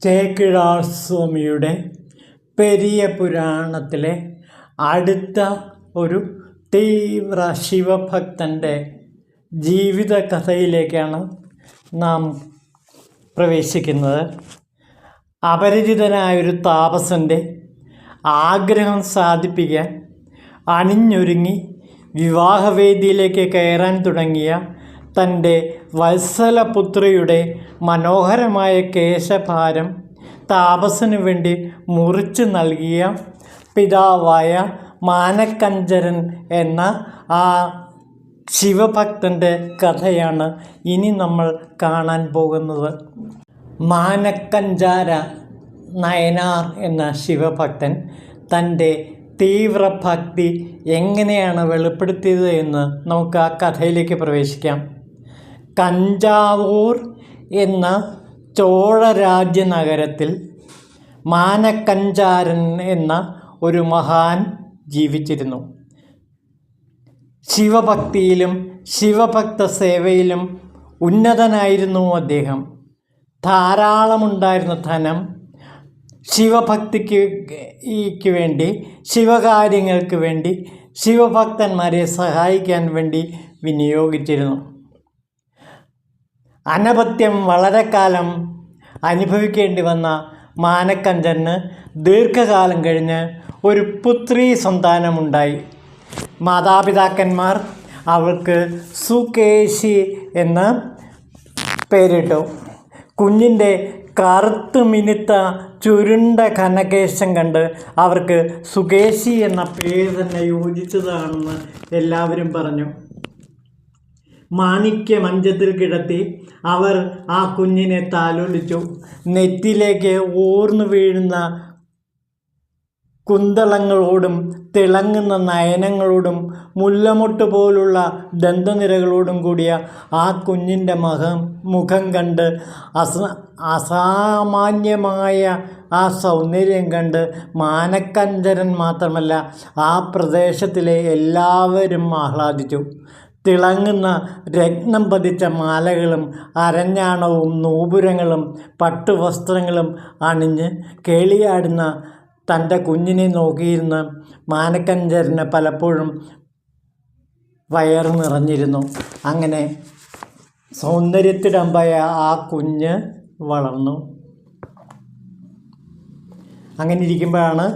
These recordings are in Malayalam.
ചേക്കിഴാർ സ്വാമിയുടെ പെരിയ പുരാണത്തിലെ അടുത്ത ഒരു തീവ്ര ശിവഭക്തൻ്റെ ജീവിത കഥയിലേക്കാണ് നാം പ്രവേശിക്കുന്നത്. അപരിചിതനായൊരു താപസൻ്റെ ആഗ്രഹം സാധിപ്പിക്കാൻ അണിഞ്ഞൊരുങ്ങി വിവാഹവേദിയിലേക്ക് കയറാൻ തുടങ്ങിയ തൻ്റെ വത്സലപുത്രിയുടെ മനോഹരമായ കേശഭാരം താപസനു വേണ്ടി മുറിച്ചു നൽകിയ പിതാവായ മാനക്കഞ്ചരൻ എന്ന ആ ശിവഭക്തൻ്റെ കഥയാണ് ഇനി നമ്മൾ കാണാൻ പോകുന്നത്. മാനക്കഞ്ചാര നയനാർ എന്ന ശിവഭക്തൻ തൻ്റെ തീവ്രഭക്തി എങ്ങനെയാണ് വെളിപ്പെടുത്തിയത് എന്ന് നമുക്ക് ആ കഥയിലേക്ക് പ്രവേശിക്കാം. തഞ്ചാവൂർ എന്ന ചോഴരാജ്യ നഗരത്തിൽ മാനക്കഞ്ചാരൻ എന്ന ഒരു മഹാൻ ജീവിച്ചിരുന്നു. ശിവഭക്തിയിലും ശിവഭക്ത സേവയിലും ഉന്നതനായിരുന്നു അദ്ദേഹം. ധാരാളമുണ്ടായിരുന്ന ധനം ശിവഭക്തിക്ക് വേണ്ടി, ശിവകാര്യങ്ങൾക്ക് വേണ്ടി, ശിവഭക്തന്മാരെ സഹായിക്കാൻ വേണ്ടി വിനിയോഗിച്ചിരുന്നു. അനപത്യം വളരെ കാലം അനുഭവിക്കേണ്ടി വന്ന മാനക്കഞ്ചരന് ദീർഘകാലം കഴിഞ്ഞ് ഒരു പുത്രീ സന്താനമുണ്ടായി. മാതാപിതാക്കന്മാർ അവൾക്ക് സുകേശി എന്ന് പേരിട്ടു. കുഞ്ഞിൻ്റെ കറുത്ത് മിനുത്ത ചുരുണ്ട ഘനകേശം കണ്ട് അവർക്ക് സുകേശി എന്ന പേര് തന്നെ യോജിച്ചതാണെന്ന് എല്ലാവരും പറഞ്ഞു. മാണിക്യ മഞ്ചത്തിൽ കിടത്തി അവർ ആ കുഞ്ഞിനെ താലോലിച്ചു. നെറ്റിലേക്ക് ഊർന്നു വീഴുന്ന കുന്തളങ്ങളോടും തിളങ്ങുന്ന നയനങ്ങളോടും മുല്ലമൊട്ട് പോലുള്ള ദന്തനിരകളോടും കൂടിയ ആ കുഞ്ഞിൻ്റെ മുഖം കണ്ട് അസാമാന്യമായ ആ സൗന്ദര്യം കണ്ട് മാനക്കഞ്ചരൻ മാത്രമല്ല ആ പ്രദേശത്തിലെ എല്ലാവരും ആഹ്ലാദിച്ചു. തിളങ്ങുന്ന രത്നം പതിച്ച മാലകളും അരഞ്ഞാണവും നൂപുരങ്ങളും പട്ടുവസ്ത്രങ്ങളും അണിഞ്ഞ് കേളിയാടുന്ന തൻ്റെ കുഞ്ഞിനെ നോക്കിയിരുന്ന മാനക്കഞ്ചരന് പലപ്പോഴും വയറ് നിറഞ്ഞിരുന്നു. അങ്ങനെ സൗന്ദര്യത്തിടമ്പായ ആ കുഞ്ഞ് വളർന്നു. അങ്ങനെ ഇരിക്കുമ്പോഴാണ്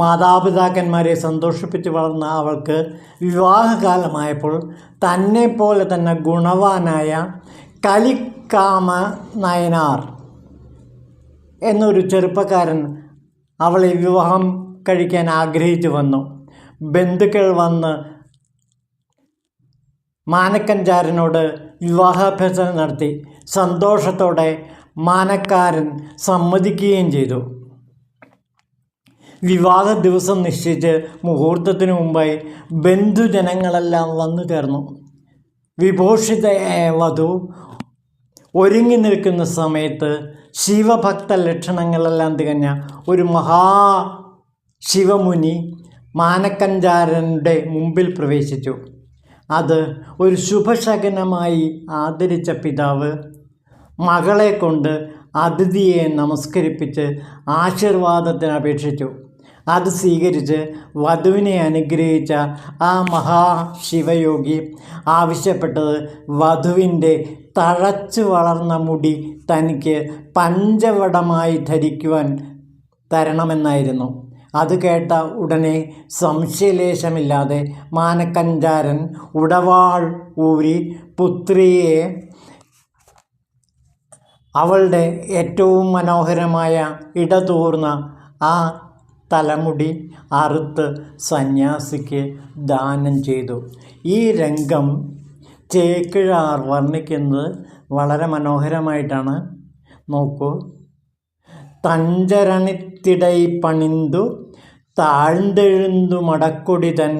മാതാപിതാക്കന്മാരെ സന്തോഷിപ്പിച്ച് വളർന്ന അവൾക്ക് വിവാഹകാലമായപ്പോൾ തന്നെപ്പോലെ തന്നെ ഗുണവാനായ കലിക്കാമ നയനാർ എന്നൊരു ചെറുപ്പക്കാരൻ അവളെ വിവാഹം കഴിക്കാൻ ആഗ്രഹിച്ചു വന്നു. ബന്ധുക്കൾ വന്ന് മാനക്കഞ്ചാരനോട് വിവാഹാഭ്യർത്ഥന നടത്തി. സന്തോഷത്തോടെ മാനക്കാരൻ സമ്മതിക്കുകയും ചെയ്തു. വിവാഹ ദിവസം നിശ്ചയിച്ച് മുഹൂർത്തത്തിന് മുമ്പായി ബന്ധുജനങ്ങളെല്ലാം വന്നു ചേർന്നു. വിഭൂഷിതയായ വധു ഒരുങ്ങി നിൽക്കുന്ന സമയത്ത് ശിവഭക്ത ലക്ഷണങ്ങളെല്ലാം തികഞ്ഞ ഒരു ശിവമുനി മാനക്കഞ്ചാരൻ്റെ മുമ്പിൽ പ്രവേശിച്ചു. അത് ഒരു ശുഭശകനമായി ആദരിച്ച പിതാവ് മകളെ കൊണ്ട് അതിഥിയെ നമസ്കരിപ്പിച്ച് ആശീർവാദത്തിന് അപേക്ഷിച്ചു. അത് സ്വീകരിച്ച് വധുവിനെ അനുഗ്രഹിച്ച ആ മഹാശിവയോഗി ആവശ്യപ്പെട്ടത് വധുവിൻ്റെ തഴച്ചു വളർന്ന മുടി തനിക്ക് പഞ്ചവടമായി ധരിക്കുവാൻ തരണമെന്നായിരുന്നു. അത് കേട്ട ഉടനെ സംശയലേശമില്ലാതെ മാനക്കഞ്ചാരൻ ഉടവാൾ ഊരി പുത്രിയെ അവളുടെ ഏറ്റവും മനോഹരമായ ഇടതൂർന്ന ആ തലമുടി അറുത്ത് സന്യാസിക്ക് ദാനം ചെയ്തു. ഈ രംഗം ചേക്കിഴാർ വർണ്ണിക്കുന്നത് വളരെ മനോഹരമായിട്ടാണ്. നോക്കൂ. തഞ്ചരണിത്തിടൈ പണിന്തു താഴ്ന്നെഴുന്തു മടക്കൊടിതൻ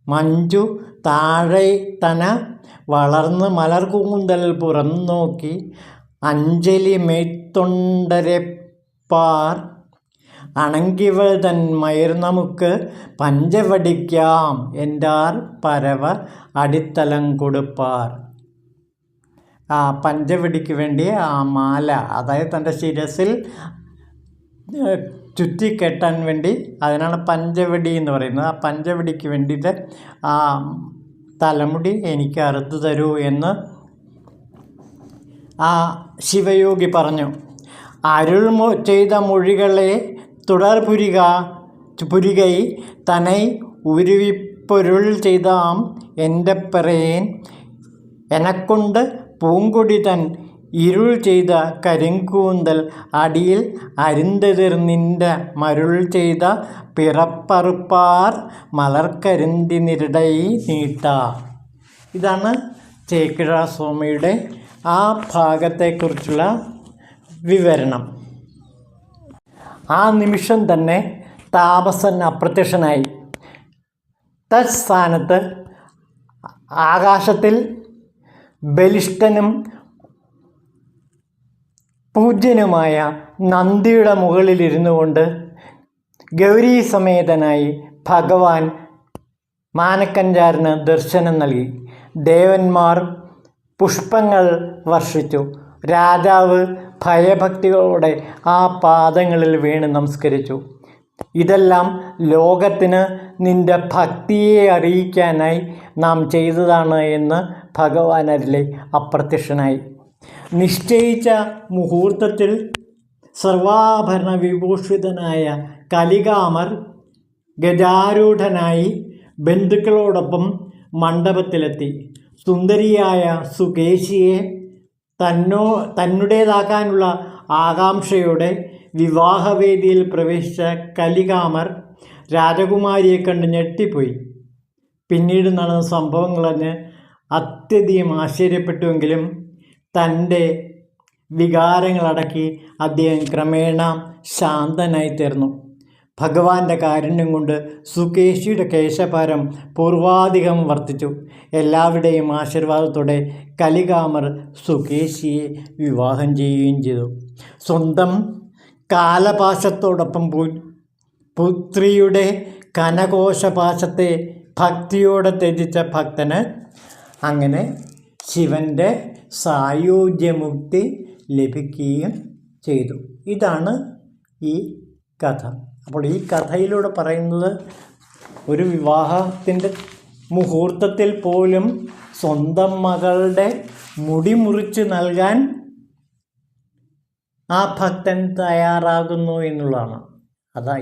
മഞ്ജു താഴെ തന വളർന്ന് മലർകൂന്തൽ പുറംനോക്കി അഞ്ജലി മേത്തൊണ്ടരപ്പാർ അണങ്കിവൾ തൻ മയിർ നമുക്ക് പഞ്ചവടിക്കാം എന്താർ പരവ അടിത്തലം കൊടുപ്പാർ. പഞ്ചവടിക്ക് വേണ്ടി ആ മാല, അതായത് തൻ്റെ ശിരസിൽ ചുറ്റിക്കെട്ടാൻ വേണ്ടി, അതിനാണ് പഞ്ചവടി എന്ന് പറയുന്നത്. ആ പഞ്ചവടിക്ക് വേണ്ടിയിട്ട് ആ തലമുടി എനിക്ക് അറുത്തു തരൂ എന്ന് ആ ശിവയോഗി പറഞ്ഞു. അരുൾ ചെയ്ത മൊഴികളെ പുരികை തனை ഉരുവിപ്പൊരുൾ ചെയ്താം എൻ്റെ പറയേൻ എനക്കൊണ്ട് പൂങ്കൊടി തൻ ഇരുൾ ചെയ്ത കരിങ്കൂന്തൽ അടിയിൽ അരുന്തതിർ നിൻ്റെ മരുൾ ചെയ്ത പിറപ്പറുപ്പാർ മലർക്കരിന്തി നിരടൈ നീട്ട. ഇതാണ് ചേക്കിഴാർ സ്വാമിയുടെ ആ ഭാഗത്തെക്കുറിച്ചുള്ള വിവരണം. ആ നിമിഷം തന്നെ താപസൻ അപ്രത്യക്ഷനായി. തത്സ്ഥാനത്ത് ആകാശത്തിൽ ബലിഷ്ഠനും പൂജ്യനുമായ നന്ദിയുടെ മുകളിലിരുന്നു കൊണ്ട് ഗൗരീ സമേതനായി ഭഗവാൻ മാനക്കഞ്ചാരന് ദർശനം നൽകി. ദേവന്മാർ പുഷ്പങ്ങൾ വർഷിച്ചു. രാജാവ് ഭയഭക്തികളോടെ ആ പാദങ്ങളിൽ വീണ് നമസ്കരിച്ചു. ഇതെല്ലാം ലോകത്തിന് നിൻ്റെ ഭക്തിയെ അറിയിക്കാനായി നാം ചെയ്തതാണ് എന്ന് ഭഗവാൻ അരുളി അപ്രത്യക്ഷനായി. നിശ്ചയിച്ച മുഹൂർത്തത്തിൽ സർവാഭരണ വിഭൂഷിതനായ കലികാമർ ഗജാരൂഢനായി ബന്ധുക്കളോടൊപ്പം മണ്ഡപത്തിലെത്തി. സുന്ദരിയായ സുകേശിയെ തന്നുടേതാക്കാനുള്ള ആകാംക്ഷയോടെ വിവാഹവേദിയിൽ പ്രവേശിച്ച കലികാമർ രാജകുമാരിയെ കണ്ട് ഞെട്ടിപ്പോയി. പിന്നീട് നടന്ന സംഭവങ്ങളെന്ന് അത്യധികം ആശ്ചര്യപ്പെട്ടുവെങ്കിലും തൻ്റെ വികാരങ്ങളടക്കി അദ്ദേഹം ക്രമേണ ശാന്തനായി തീർന്നു. ഭഗവാന്റെ കാരുണ്യം കൊണ്ട് സുകേശിയുടെ കേശഭാരം പൂർവാധികം വർദ്ധിച്ചു. എല്ലാവരുടെയും ആശീർവാദത്തോടെ കലികാമർ സുകേശിയെ വിവാഹം ചെയ്യുകയും ചെയ്തു. സ്വന്തം കാലപാശത്തോടൊപ്പം പുത്രിയുടെ കനകോശപാശത്തെ ഭക്തിയോടെ ത്യജിച്ച ഭക്തന് അങ്ങനെ ശിവൻ്റെ സായുജ്യമുക്തി ലഭിക്കുകയും ചെയ്തു. ഇതാണ് ഈ കഥ. അപ്പോൾ ഈ കഥയിലൂടെ പറയുന്നത് ഒരു വിവാഹത്തിൻ്റെ മുഹൂർത്തത്തിൽ പോലും സ്വന്തം മകളുടെ മുടി മുറിച്ച് നൽകാൻ ആ ഭക്തൻ തയ്യാറാകുന്നു എന്നുള്ളതാണ്.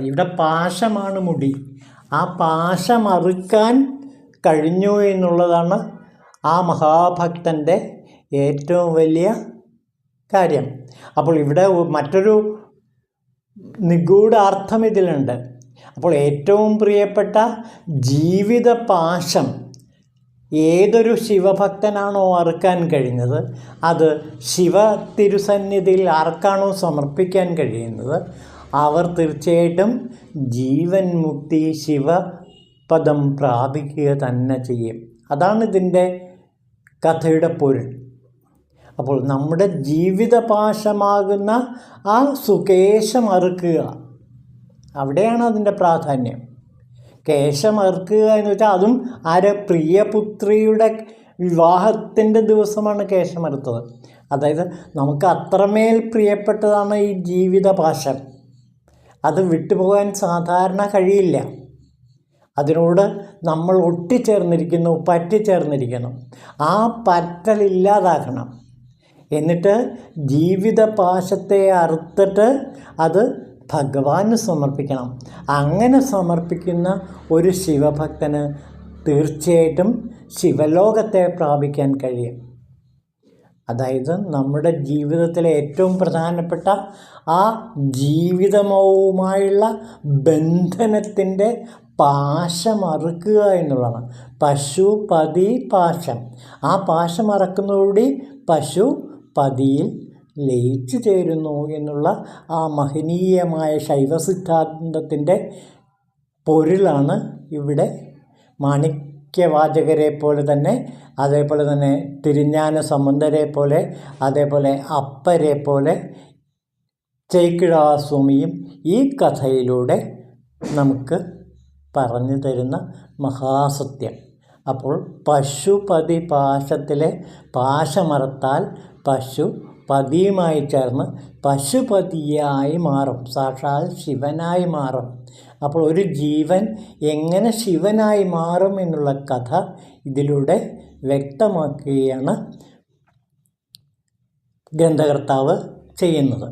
ഇവിടെ പാശമാണ് മുടി. ആ പാശമറുക്കാൻ കഴിഞ്ഞു എന്നുള്ളതാണ് ആ മഹാഭക്തൻ്റെ ഏറ്റവും വലിയ കാര്യം. അപ്പോൾ ഇവിടെ മറ്റൊരു നിഗൂഢാർത്ഥം ഇതിലുണ്ട്. അപ്പോൾ ഏറ്റവും പ്രിയപ്പെട്ട ജീവിത പാശം ഏതൊരു ശിവഭക്തനാണോ അറുക്കാൻ കഴിഞ്ഞത്, അത് ശിവ തിരുസന്നിധിയിൽ ആർക്കാണോ സമർപ്പിക്കാൻ കഴിയുന്നത്, അവർ തീർച്ചയായിട്ടും ജീവൻ മുക്തി ശിവപദം പ്രാപിക്കുക തന്നെ ചെയ്യും. അതാണ് ഇതിൻ്റെ കഥയുടെ പൊരുൾ. അപ്പോൾ നമ്മുടെ ജീവിതപാശമാകുന്ന ആ സുകേശം അറുക്കുക, അവിടെയാണ് അതിൻ്റെ പ്രാധാന്യം. കേശം അറുക്കുക എന്ന് വെച്ചാൽ അതും പ്രിയപുത്രിയുടെ വിവാഹത്തിൻ്റെ ദിവസമാണ് കേശമറുത്തത്. അതായത് നമുക്ക് അത്രമേൽ പ്രിയപ്പെട്ടതാണ് ഈ ജീവിതപാശം. അത് വിട്ടുപോകാൻ സാധാരണ കഴിയില്ല. അതിനോട് നമ്മൾ ഒട്ടിച്ചേർന്നിരിക്കുന്നു, പറ്റിച്ചേർന്നിരിക്കുന്നു. ആ പറ്റലില്ലാതാക്കണം. എന്നിട്ട് ജീവിതപാശത്തെ അറുത്തിട്ട് അത് ഭഗവാന് സമർപ്പിക്കണം. അങ്ങനെ സമർപ്പിക്കുന്ന ഒരു ശിവഭക്തന് തീർച്ചയായിട്ടും ശിവലോകത്തെ പ്രാപിക്കാൻ കഴിയും. അതായത് നമ്മുടെ ജീവിതത്തിലെ ഏറ്റവും പ്രധാനപ്പെട്ട ആ ജീവിതവുമായുള്ള ബന്ധനത്തിൻ്റെ പാശമറുക്കുക എന്നുള്ളതാണ്. പശുപതി പാശം. ആ പാശമറക്കുന്നതോടുകൂടി പശു പതിയിൽ ലയിച്ചു ചേരുന്നു എന്നുള്ള ആ മഹനീയമായ ശൈവസിദ്ധാന്തത്തിൻ്റെ പൊരുളാണ് ഇവിടെ മാണിക്യവാചകരെ പോലെ തന്നെ, അതേപോലെ തന്നെ തിരുஞான സംബന്ധരെ പോലെ, അതേപോലെ അപ്പരെ പോലെ ചേക്കിഴാർ സ്വാമിയും ഈ കഥയിലൂടെ നമുക്ക് പറഞ്ഞു തരുന്ന മഹാസത്യം. അപ്പോൾ പശുപതി പാശത്തിലെ പാശമറുത്താൽ പശു പതിയുമായി ചേർന്ന് പശുപതിയായി മാറും, സാക്ഷാൽ ശിവനായി മാറും. അപ്പോൾ ഒരു ജീവൻ എങ്ങനെ ശിവനായി മാറും എന്നുള്ള കഥ ഇതിലൂടെ വ്യക്തമാക്കുകയാണ് ഗ്രന്ഥകർത്താവ് ചെയ്യുന്നത്.